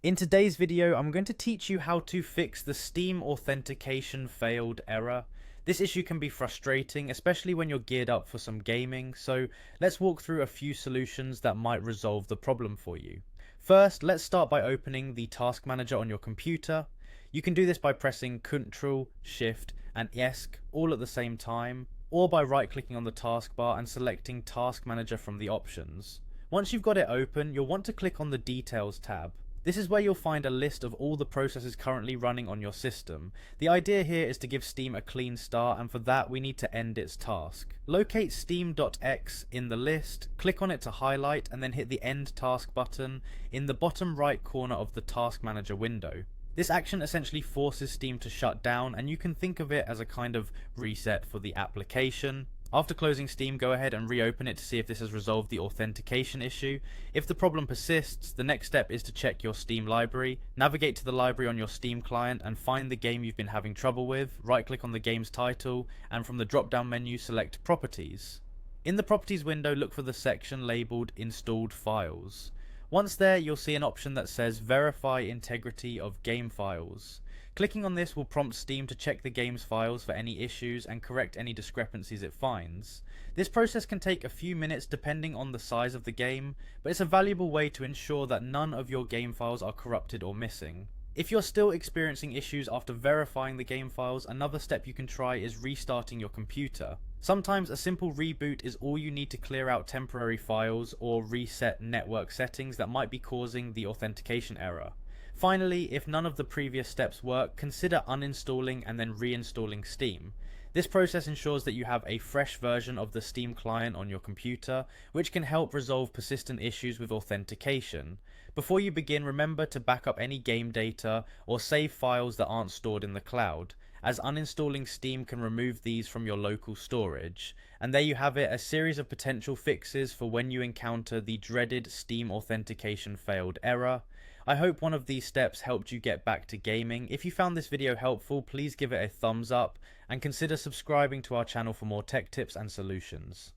In today's video, I'm going to teach you how to fix the Steam authentication failed error. This issue can be frustrating, especially when you're geared up for some gaming, so let's walk through a few solutions that might resolve the problem for you. First, let's start by opening the task manager on your computer. You can do this by pressing Ctrl, Shift, and ESC all at the same time, or by right-clicking on the taskbar and selecting Task Manager from the options. Once you've got it open, you'll want to click on the Details tab. This is where you'll find a list of all the processes currently running on your system. The idea here is to give Steam a clean start, and for that we need to end its task. Locate steam.x in the list, click on it to highlight, and then hit the End Task button in the bottom right corner of the Task Manager window. This action essentially forces Steam to shut down, and you can think of it as a kind of reset for the application. After closing Steam, go ahead and reopen it to see if this has resolved the authentication issue. If the problem persists, the next step is to check your Steam library. Navigate to the library on your Steam client and find the game you've been having trouble with. Right click on the game's title, and from the drop down menu select Properties. In the Properties window, look for the section labelled Installed Files. Once there, you'll see an option that says Verify Integrity of Game Files. Clicking on this will prompt Steam to check the game's files for any issues and correct any discrepancies it finds. This process can take a few minutes depending on the size of the game, but it's a valuable way to ensure that none of your game files are corrupted or missing. If you're still experiencing issues after verifying the game files, another step you can try is restarting your computer. Sometimes a simple reboot is all you need to clear out temporary files or reset network settings that might be causing the authentication error. Finally, if none of the previous steps work, consider uninstalling and then reinstalling Steam. This process ensures that you have a fresh version of the Steam client on your computer, which can help resolve persistent issues with authentication. Before you begin, remember to back up any game data or save files that aren't stored in the cloud, as uninstalling Steam can remove these from your local storage. And there you have it, a series of potential fixes for when you encounter the dreaded Steam authentication failed error. I hope one of these steps helped you get back to gaming. If you found this video helpful, please give it a thumbs up and consider subscribing to our channel for more tech tips and solutions.